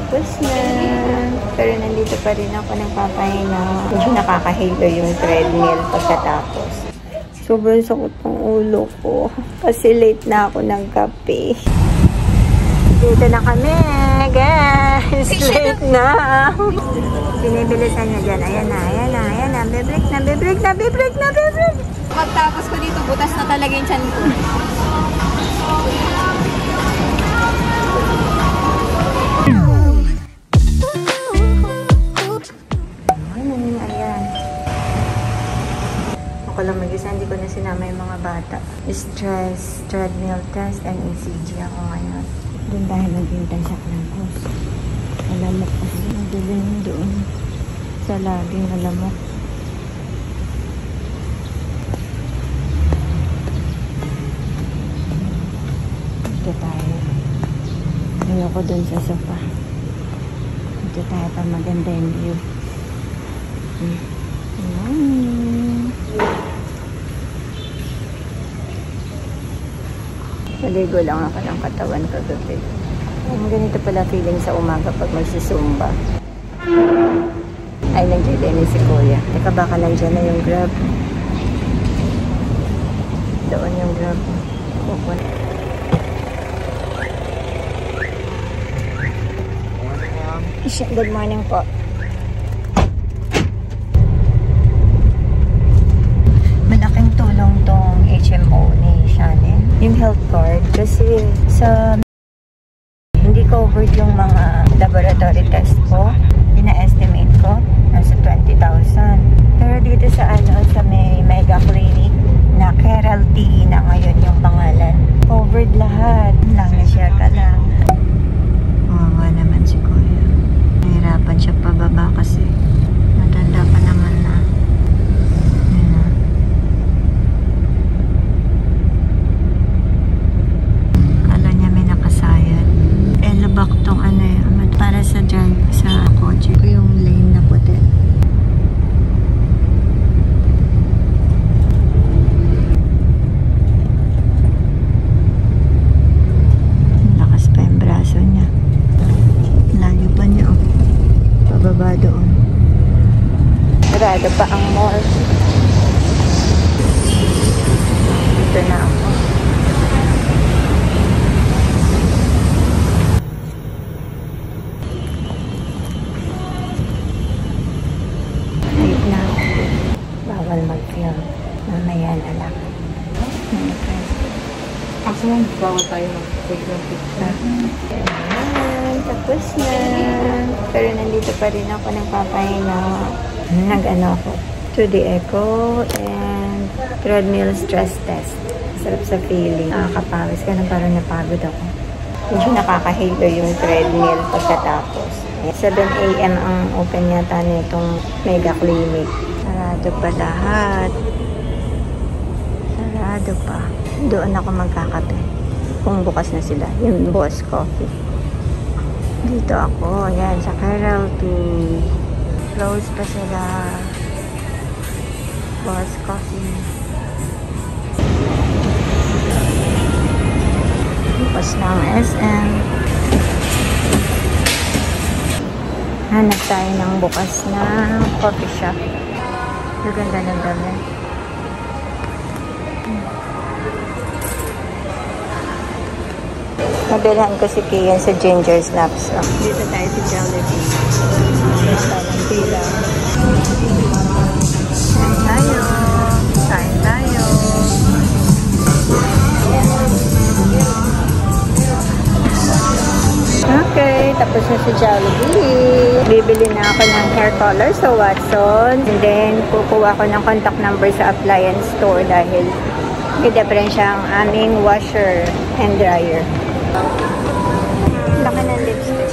tapos na. Pero nandito pa rin ako nagpapahinga. Medyo nakakahilo yung treadmill pagkatapos. Sobrang sakit ng ulo ko. Kasi late na ako ng kape. Dito na kami, guys. Late na. Binibilisan niya dyan. Ayan na, ayan na, ayan na. Bibreak na, bibreak na, bibreak na, bibreak. Pagtapos ko dito, butas na talaga yung tiyan ko. Ayan. Ako lang mag-isa, hindi ko na sinama yung mga bata. Stress, treadmill test, and ECG ako ngayon. Doon tayo maghintay sa campus. Alamok kasi. Madilim doon. Sa laging alamok. Dito tayo. Ayoko doon sa sofa. Dito tayo pa maganda yung view. Naligo lang ako ng katawan kagabi. Ganito pala feeling sa umaga pag magsusumba. Ay, nandiyan din si Kuya. Teka, baka nandiyan na yung Grab. Doon yung Grab. Pupun. Good morning po. Malaking tulong tong HMO ni Shannon. Yung health card. Kasi sa hindi covered yung mga laboratory test ko. Pina-estimate ko. Nasa 20,000. Pero dito sa sa may mega clinic na Keralty na ngayon yung pangalan. Covered lahat. Lang na-share ka lang. Wawa naman si Kuya. Nahirapan siya pababa kasi matanda pa naman na. Yun na. Kala niya may nakasayad. Lubak tong para sa drive sa kotse ko yung lane na puti. Lakas pa yung braso niya. Lagi pa niya pababa doon. Sarado pa ang mall. Dito na ako. Bawal mag-film. Mamaya na lang. Actually, bawal tayo mag-take ng picture. Ayan, tapos na. Pero nandito pa rin ako nagpapahinga. Nag-ano ako. 2D echo and treadmill stress test. Sarap sa feeling. Nakakapawis ka na parang napagod ako. Medyo nakakahilo yung treadmill pagkatapos. 7 AM ang open yata nitong mega clinic. Sarado pa lahat. Sarado pa. Doon ako magkakape. Kung bukas na sila. Yung Boss Coffee. Dito ako. Ayan, sa Keralty. Close pa sila. Boss Coffee. Bukas na ang SM. Hanap tayo ng bukas na coffee shop. Gaganda ng dami. Nabilhan ko si Kian sa Ginger Snaps. Dito tayo sa Jollibee. Basta ng pila. Kain tayo. Kain tayo. Okay, tapos na si Jollibee. Bibili na ako ng hair color sa Watson. And then, kukuha ko ng contact number sa appliance store dahil may diferensya ang aming washer and dryer. Laki ng lipstick.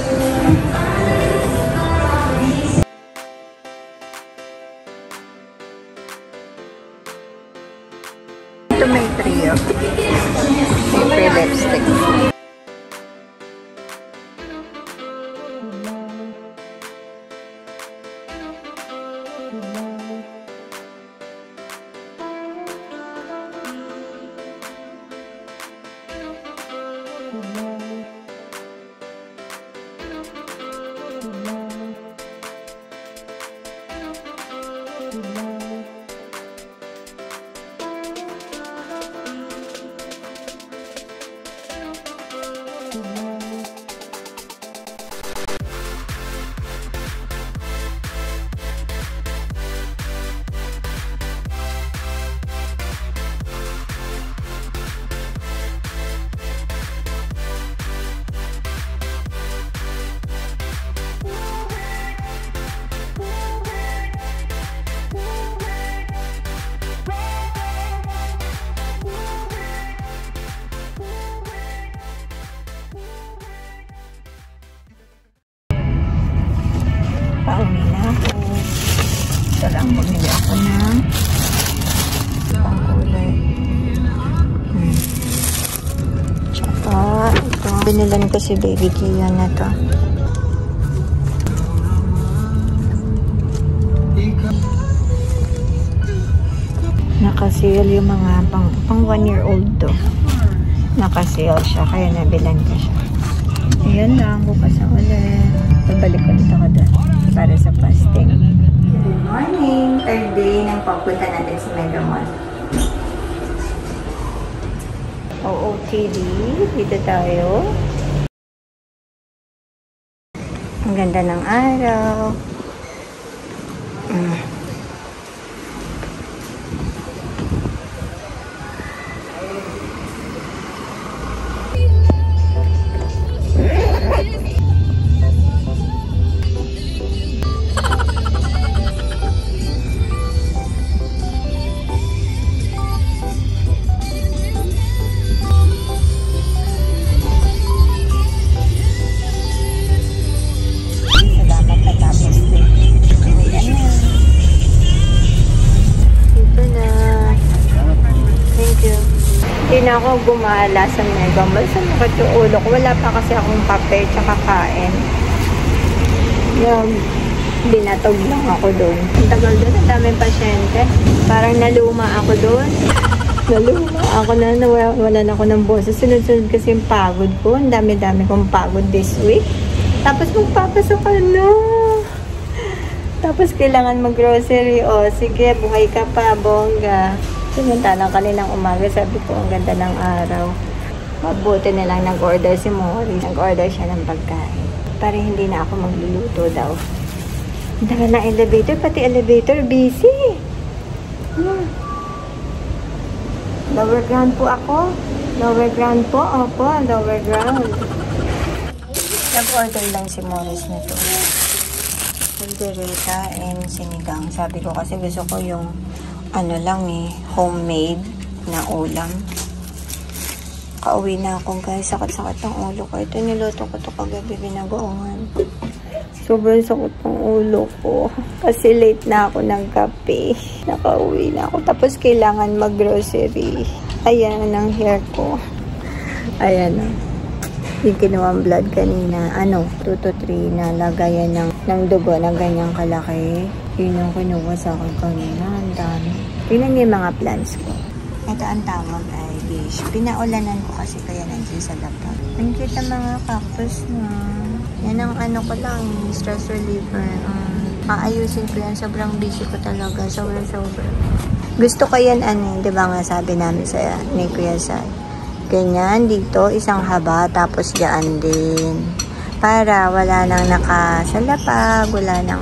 Ito may trio. May free lipstick. Binilan ko si Baby Kian na to. Naka-sale yung mga pang 1-year-old to. Naka-sale siya, kaya nabilan ko siya. Ayan lang, bukas na ulit. Babalik ulit ako doon para sa fasting. Good morning! Third day ng pagpunta natin sa Mega Mall. OOTD, dito tayo. Ang ganda ng araw. Hindi na ako gumala sa Mega Mall. Sa ulo ko. Wala pa kasi akong kape tsaka kain. Binatog lang ako doon. Ang tagal doon. Ang daming pasyente. Parang naluma ako doon. Naluma ako na. Nawalan ako ng boses. Sunod-sunod kasi yung pagod ko. Ang dami-dami kong pagod this week. Tapos magpapasok ka na. Tapos kailangan mag-grocery. O, sige, buhay ka pa, bongga. Samantalang kaninang umaga, sabi ko, ang ganda ng araw. Mabuti na lang nag-order si Mori. Nag-order siya ng pagkain. Para hindi na ako magluluto daw. Ang tagal na elevator, pati elevator, busy. Lower ground po ako. Lower ground po, opo, lower ground. Nag-order lang si Morris nito. Puldereta and sinigang. Sabi ko kasi gusto ko yung homemade na ulam. Kauwi na ako guys. Sakit-sakit ng ulo ko. Ito niluto ko ito kagabi binagoongan. Sobrang sakit ng ulo ko. Kasi late na ako ng kape. Nakauwi na ako. Tapos kailangan mag-grocery. Ayan ang hair ko. Ayan na. Yung kinuwang blood kanina. 2 to 3 na lagayan ng dugo na ganyang kalaki. Yun yung kinuha sa akin kanina. Ang dami. Tingnan niyo yung mga plants ko. Ito ang tawag ay beige. Pinaulanan ko kasi kaya nandiyan sa laptop. Ang cute ang mga cactus na. Yan ang ko lang. Stress reliever. Aayusin ko yan. Sobrang busy ko talaga. Sobrang. Gusto ko yan di ba nga sabi namin sa ni Kuya Sai. Ganyan dito. Isang haba. Tapos dyan din. Para wala nang nakasalapag. Wala nang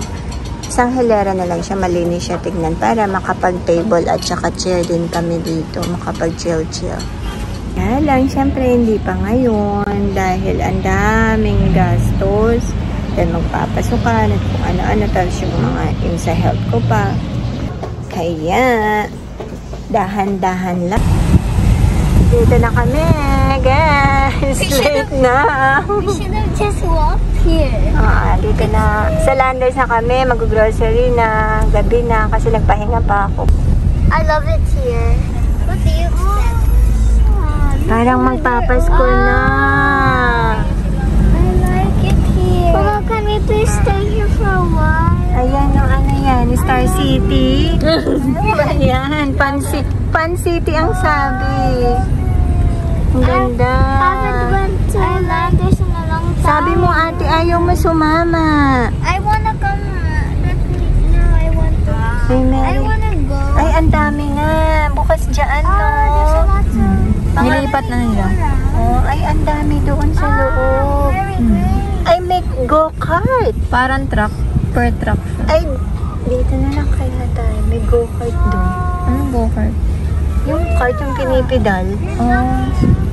isang hilera na lang siya, malinis siya tignan para makapag-table at saka chair din kami dito, makapag-chill-chill. Kaya lang, syempre hindi pa ngayon dahil ang daming gastos dahil magpapasukan at kung ano-ano tapos yung mga sa health ko pa. Kaya, dahan-dahan lang. Dito na kami, guys. Late na. We should have just walked here. Dito na. Sa Landers na kami. Mag-grocery na. Gabi na. Kasi nagpahinga pa ako. I love it here. What do you expect? Parang magpapasko na. I like it here. Mama, can we please stay here for a while? Ayan, yan? Star City. Ayan. Pan City ang sabi. Ang ganda. I haven't went to Landers in a long time. Sabi mo, ate, ayaw mo sumama. I wanna come. No, I want to. I wanna go. Ay, ang dami nga. Bukas dyan, no? There's a lot of... Nilipat na nila. Ay, ang dami doon sa loob. Ay, may go-kart. Parang truck. Per truck. Ay, dito na lang kaya tayo. May go-kart doon. Anong go-kart? Yung kart yung pinipidal.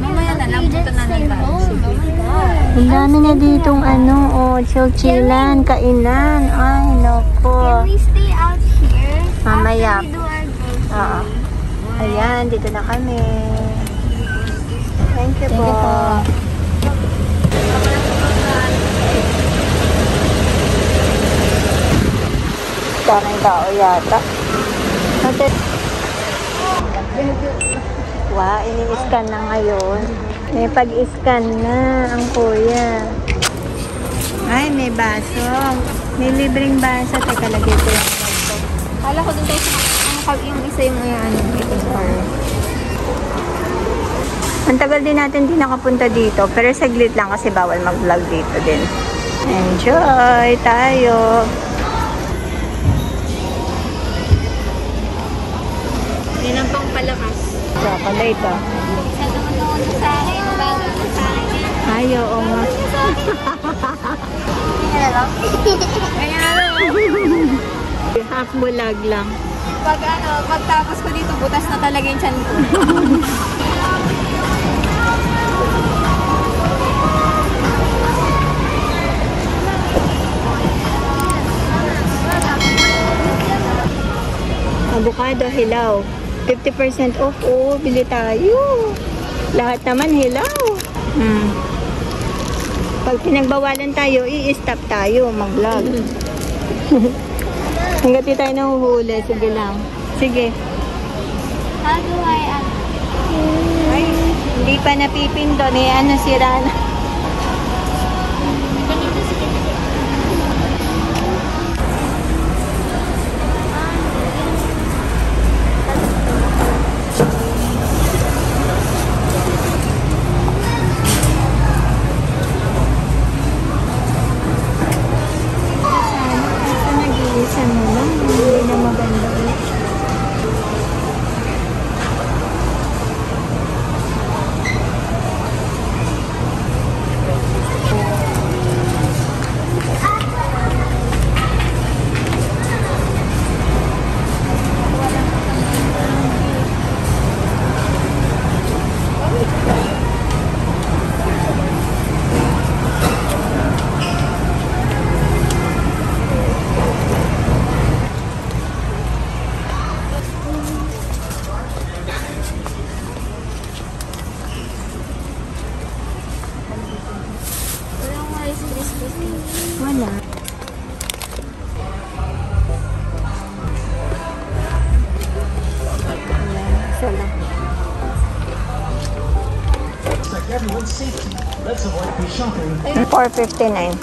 Mamaya na lang. Dito na lang tayo. Ang dami na ditong chill-chillan, kainan. Ay, noko. Can we stay out here? Mamaya. After we do our groceries? Ayan, dito na kami. Thank you po. Daming tao yata. Wow, ini-scan na ngayon. May pag-scan na ang kuya. Ay, may baso. May libreng baso. Teka, lagay ko yung baso. Kala ko dun tayo sa yung isa yung item car. Ang tagal din natin di nakapunta dito. Pero saglit lang kasi bawal mag-vlog dito din. Enjoy tayo! Yan ang pangpalakas. Chocolate ah. Sa naman sa akin, bago sa akin. Ay, oo nga. Kaya lang. Kaya lang. Half bulag lang. Pagtapos ko dito, butas na talaga yung tiyan ko. Avocado, hilaw. 50% off. Oo, bili tayo. Lahat naman hilaw. Pag pinagbawalan tayo, i-stop tayo mag-vlog. Hanggat di tayo nahuhuli. Sige lang. Sige. How do I Ay, hindi pa napipindon. Ano, sira na. Nag-iisa mo lang. Hindi na maganda. Wala. Isa lang. $4.59.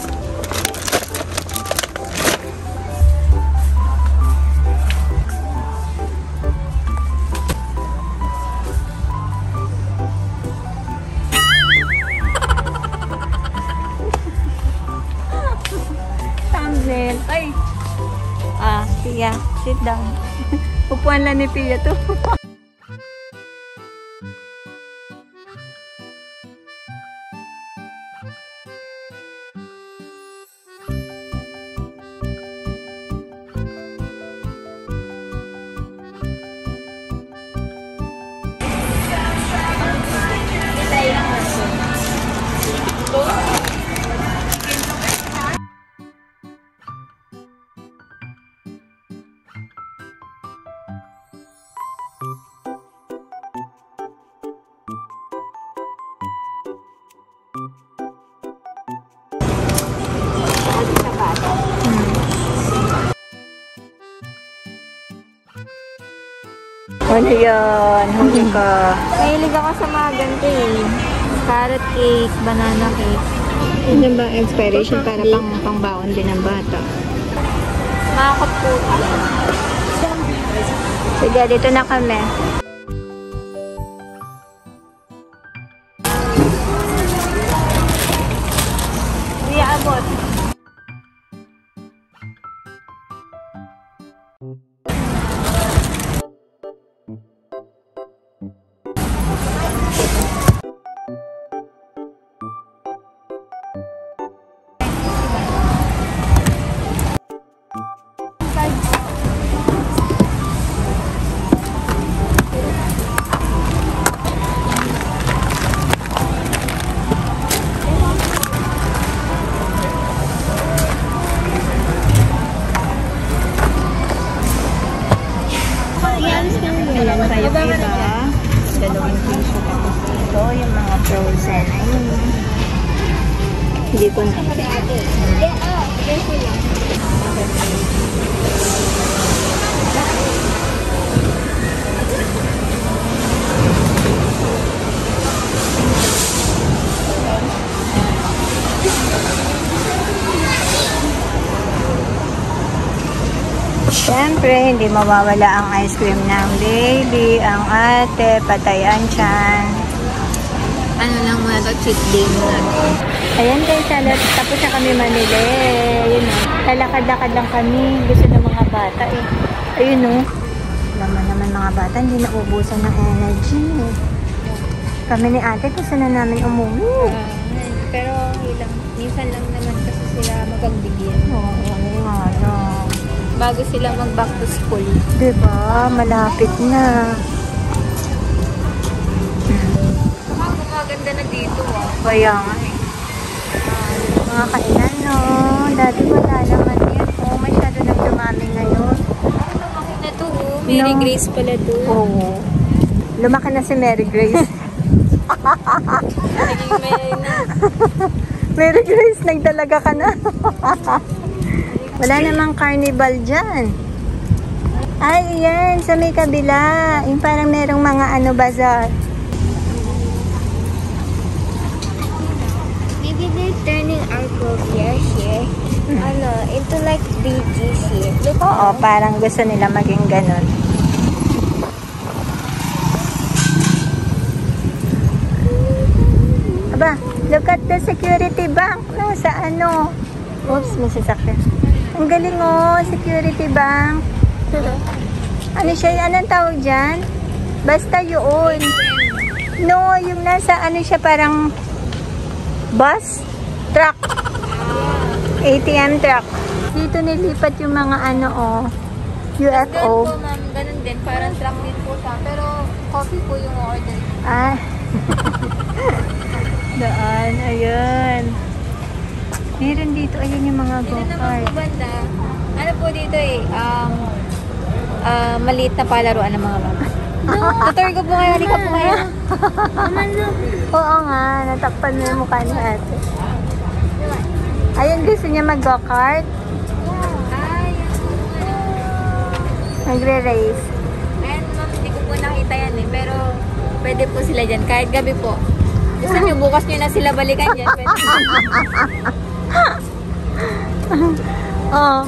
Ay! Pia, sit down. Upuan lang ni Pia to. Ano yan? Huli ka. Mahilig ako sa mga ganito eh. Carrot cake, banana cake. Ano ba expiration para pangbaon din ng bata? Makakot po. Sige, dito na kami. Hindi abot. Tayo iba. Dalawang piso tapos ito, yung mga frozen. Ayun. Hindi ko na. Siyempre, hindi mawawala ang ice cream ng baby, ang ate, patayan tiyan. Ano lang muna to, cheat day muna to. Ayan guys, tapos na kami mamili. Ayun o, lalakad-lakad lang kami. Gusto ng mga bata eh. Ayun o, naman mga bata, hindi naubusan ng energy. Kami ni ate, gusto na namin umuwi. Pero ilang, minsan lang naman kasi sila mapagbigyan. Bago sila mag-back to school. Diba? Malapit na. Maganda na dito Kaya nga eh. Mga kainan, no? Dati wala naman yan. Masyado nang dumami ngayon. Lumaki na to, Mary Grace pala to. Oo. Lumaki na si Mary Grace. Mary Grace, nagdalaga ka na. Wala namang carnival dyan. Ay, yan. Sa may kabila. Yung parang merong mga bazaar. Maybe they're turning our courtyard here. Into like BGC. Look. Oo, parang gusto nila maging ganun. Aba, look at the security bank. Nasa Oops, may sasakyan. Ang galing security bank. Ano siya? Anong tawag dyan? Basta yun. No, yung nasa siya parang bus? Truck. ATM truck. Dito nilipat yung mga UFO. Ganun po, ma'am. Ganun din. Parang truck din po siya. Pero coffee po yung order. Daan. Ayun. Meron dito. Ayun yung mga Dito naman go-kart. po banda. Ano po dito maliit na palaruan ng mga bata. Tutor ko po kayo. Halika po kayo. Oo nga. Natakpan mo yung mukha ni ate. Ayun, gusto niya mag-go-kart. Nagre-race. Ayan, ma'am. Hindi ko po nakita yan eh. Pero pwede po sila dyan. Kahit gabi po. Gusto nyo, bukas nyo na sila balikan dyan. Pwede.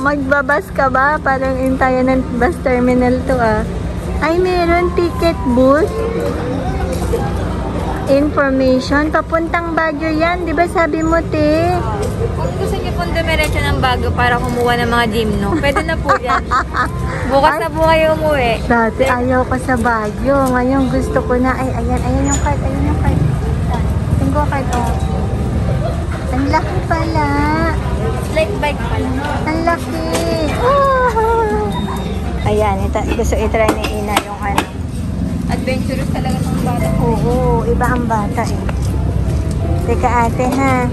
Magbabas ka ba? Parang intayan ng bus terminal to Ay, meron ticket booth. Information. Papuntang Baguio yan. Di ba sabi mo, te? Kung gusto nyo pong dumiretso ng Baguio para kumuha ng mga gymno, pwede na po yan. Bukas na po kayo umuwi. Dati ayaw ko sa Baguio. Ngayon gusto ko na. Ay, ayan yung card. Ayan yung card. Yung go-card, Ang laki pala. Like bike pala. Ang laki. Ayan, gusto i-try ni Ina yung Adventurous talaga ng bata. Oo, iba ang bata eh. Teka ate ha.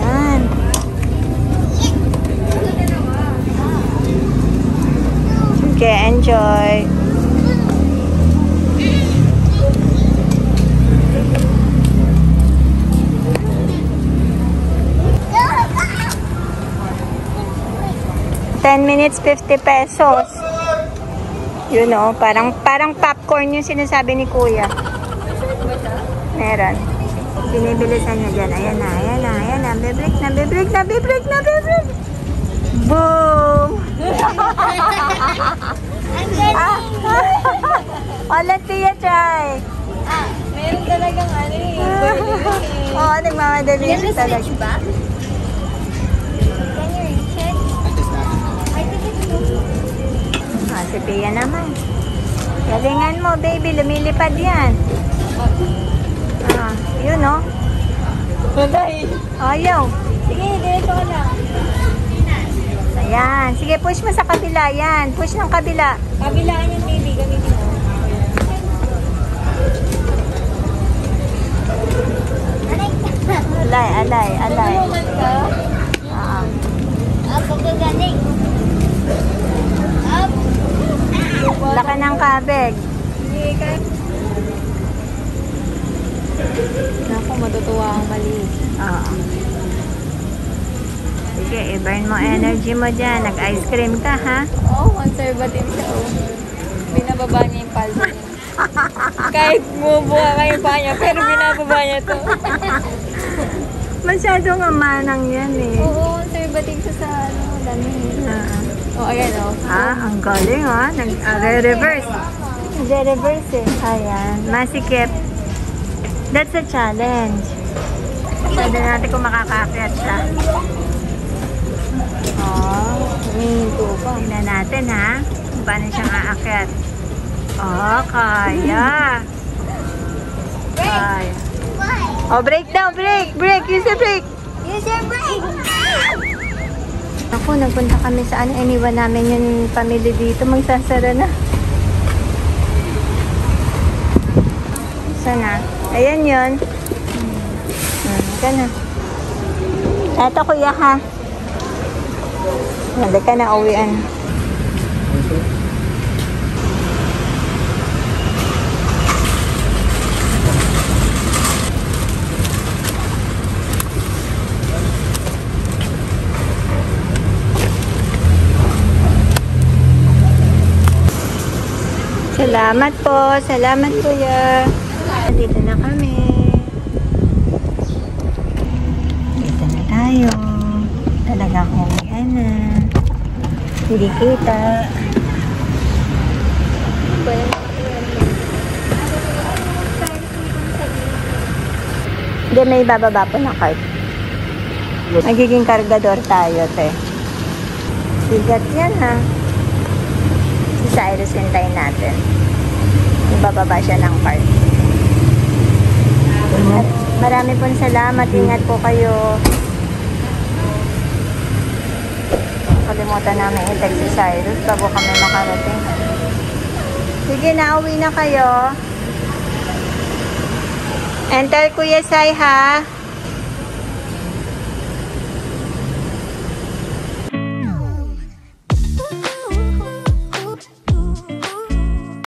Ayan. Okay, enjoy. $10 50 pesos. You know, parang popcorn yung sinasabi ni Kuya. Meron. Binibilisan niya dyan. Ayan na. Bibreak na. Boom! Let's see you try. Meron talagang Oo, nagmamadali siya talaga. ba? Si Pia naman. Galingan mo, baby. Lumilipad yan. Yun, no? Ayaw. Sige, diretso ka lang. Ayan. Sige, push mo sa kabila. Yan. Push ng kabila. Kabilaan yung baby. Gamitin mo. Alay. Tulungan ka. Ako gagaling. Laka ng kabeg. Sige, kahit. Naku, matutuwa ang mali. Sige, i-burn mo energy mo dyan. Nag-ice cream ka, ha? Conservative siya, Binababa niya yung paldo niya. Kahit bumubuka kayo pa niya, pero binababa niya to. Masyadong amanang yan, eh. Oo, conservative siya sa dami. Oh, ayan oh. Ang galing Nag-reverse. Nag-reverse Ayan. Masikip. That's a challenge. Pwede natin kung makakaakyat siya. Minto pa. Tingnan natin kung paano siyang aakyat. Kaya. Kaya. Break down, break! Break! Use your break! Use your brake! Ako, nagpunta kami sa iniwan namin yung pamilya dito. Magsasara na. Sana? Ayan yun. Ka na. Eto kuya Nanda ka na uwian. Salamat po. Salamat kuya. Dito na kami. Dito na tayo. Talagang uwian na. Hindi kita. Hindi, may bababa po na cart. Magiging kargador tayo, te. Sigat yan, Si Cyrus, hintayin natin. Ibababa siya ng cart. At marami pong salamat. Ingat po kayo. Kalimutan namin i-text si Cyrus bago kami makarating. Sige, nauwi na kayo. And tell Kuya Sai